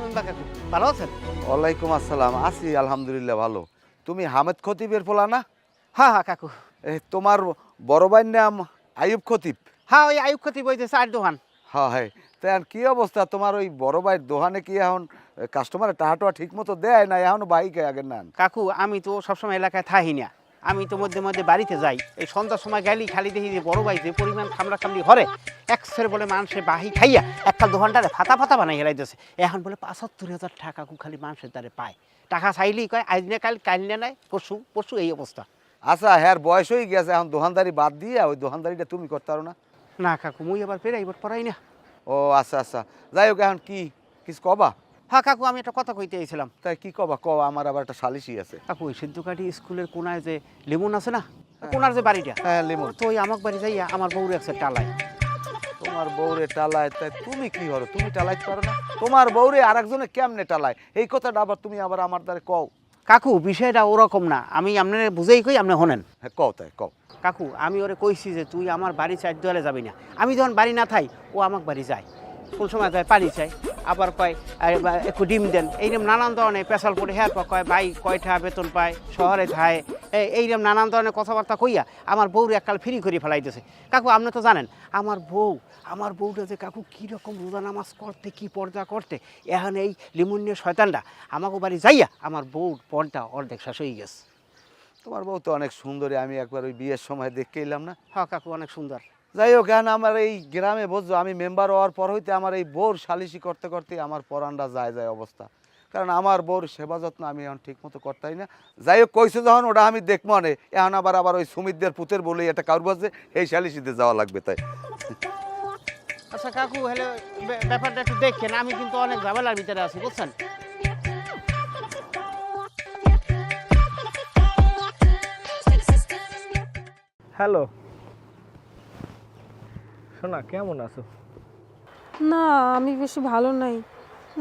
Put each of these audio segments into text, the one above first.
মেম্বা কাকু, ভালো আছেন? ওয়ালাইকুম আসসালাম, আছি আলহামদুলিল্লাহ ভালো। তুমি হামেদ খতিবের পোলা না? হ্যাঁ হ্যাঁ কাকু। তোমার বড় ভাইয়ের নাম আইয়ুব খতিব? হ্যাঁ, ওই আয়ুব খতিব ওই যে চায়ের দোকান। হ্যাঁ হ্যাঁ। তো এখন কি অবস্থা তোমার ওই বড় ভাইয়ের দোকানে? কি এখন কাস্টমারের টাহাটোয়া ঠিক মতো দেয় না এখনো বাইকে আগে নেন? কাকু আমি তো সবসময় এলাকায় থাকি না, আমি তো মধ্যে মধ্যে বাড়িতে যাই। এই সন্ধ্যার সময় গেলি খালি দেখি যে বড় ভাই যে পরিমাণ খামড়া খামড়ি ঘরে একসের বলে মানুষের বাহি খাইয়া একটা দোকানটারে ফাতা ফাতা বানাই হেলাইতেছে। এখন বলে ৭৫,০০০ টাকা কাকু খালি মানুষের দ্বারে পায়। টাকা চাইলেই কয় আজ না কাল, কাল না নাই, পরশু পরশু, এই অবস্থা। আচ্ছা, হ্যাঁ বয়স হয়ে গেছে, এখন দোকানদারি বাদ দিয়ে ওই দোকানদারিটা তুমি করতে পারো না? না কাকু, মুই এবার পেরাইবার পড়াই না। ও আচ্ছা আচ্ছা, যাই হোক, এখন কি কিছু কবা? হ্যাঁ কাকু, আমি একটা কথা কইতে চাইছিলাম। তাই কি কবা কবা, আমার আবার একটা সালিশি আছে। কাকু ওই সিদ্ধকাঠি স্কুলের কোনায় যে লিমন আছে না, কোনার যে বাড়িটা, হ্যাঁ লিমন। তো ওই আমার বাড়ি যাইয়া আমার বউর একটা টালায়। তোমার বউরে টালায়? তাই তুমি কি করো? তুমি টালাইতে পারো না? তোমার বউরে আর একজনে কেমনে টালায়, এই কথাটা আবার তুমি আবার আমার দ্বারে কও। কাকু বিষয়টা ওরকম না, আমি আপনার বুঝেই কই, আপনি শোনেন। হ্যাঁ কও, তাই কও। কাকু আমি ওরে কইছি যে তুই আমার বাড়ি চার দেওয়ালে যাবি না। আমি যখন বাড়ি না থাই ও আমার বাড়ি যায়, কোন সময় যায় পানি চাই, আবার কয় একটু ডিম দেন, এইরকম নানান ধরনের পেশাল পড়ে। হ্যাঁ কয় ভাই কয়টা বেতন পায়, শহরে থায়, এইরকম নানান ধরনের কথাবার্তা কইয়া আমার বউরে এককাল ফ্রি করে ফেলাইতেছে। কাকু আপনি তো জানেন আমার বউটা যে কাকু কীরকম রোজা নামাজ করতে, কি পর্দা করতে, এখন এই লিমুনিয়া শয়তানটা আমাকে বাড়ি যাইয়া আমার বউর পর্দা অর্ধেক শেষ হয়ে গেছে। তোমার বউ তো অনেক সুন্দরী, আমি একবার ওই বিয়ের সময় দেখে এলাম না? হ্যাঁ কাকু অনেক সুন্দর। যাই হোক, এখন আমার এই গ্রামে বুঝছো, আমি মেম্বার হওয়ার পর হইতে আমার এই বউর সালিশি করতে করতে আমার পরানটা যায় যায় অবস্থা। কারণ আমার বউর সেবা যত্ন আমি এখন ঠিক মতো করতেই না। যাই হোক, কইছে যখন ওটা আমি দেখবো মানে, এখন আবার ওই সুমিতদের পুতের বলেই একটা কারু আছে, এই সালিশিতে যাওয়া লাগবে। তাই আচ্ছা কাকু, হলে ব্যাপারটা একটু দেখেন, আমি কিন্তু অনেক ঝামেলার ভিতরে আছি বুঝছেন। হ্যালো শোনা, কেমন আছো? না, আমি বেশি ভালো নাই,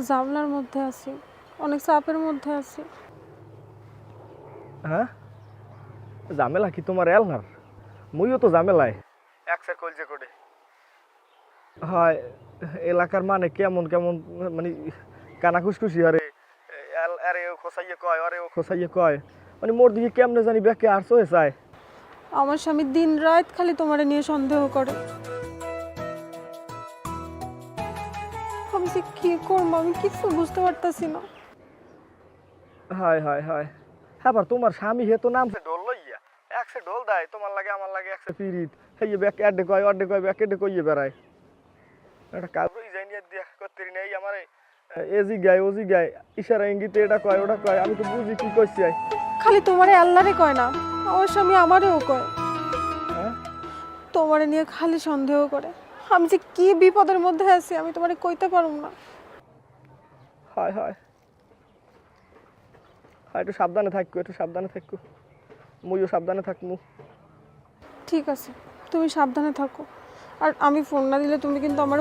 ঝামেলার মধ্যে আছি, অনেক চাপের মধ্যে আছি। হ্যাঁ, ঝামেলা কি তোমার এলনার? মুইও তো ঝামেলায় একসা কলজে করে। হয় এলাকার মানে কেমন কেমন মানে কানা খুশখুশি, আরে আরে ও খোসাইয়ে কয়, আরে ও খোসাইয়ে কয়, মানে মোর দিকে কেমনে জানি ব্যাকে আর সয়ে চায়। আমার স্বামী দিন রাত খালি তোমারে নিয়ে সন্দেহ করে। আমি যে কি করবো, আমি কিছু বুঝতে পারতাছি না। হয় হয় হয়, হ্যাঁ তোমার স্বামী হে তো নামছে ঢোল লইয়া, একসে ঢোল দেয় তোমার লাগে আমার লাগে, একসে পিরিত হেয়ে ব্যাক অ্যাডে কয় অর্ডে কয় ব্যাক এডে কইয়ে বেড়ায়। একটা কাজই যাই নিয়ে দিয়া করতে নেই আমারে, এজি গায় ওজি গায়, ইশারা ইঙ্গিতে এটা কয় ওটা কয়, আমি তো বুঝি কি কইছি। খালি তোমারে আল্লাহরে কয় না, আমার স্বামী আমারেও কয়। হ্যাঁ, তোমারে নিয়ে খালি সন্দেহ করে। আমি যে কি বিপদের মধ্যে আছি আমি তোমারে কইতে পারুম না। হয় হয় হয়, একটু সাবধানে থাকো, একটু সাবধানে থাকো, মুইও সাবধানে থাকমু। ঠিক আছে, তুমি সাবধানে থাকো। আর আমি ফোন না দিলে তুমি কিন্তু আমার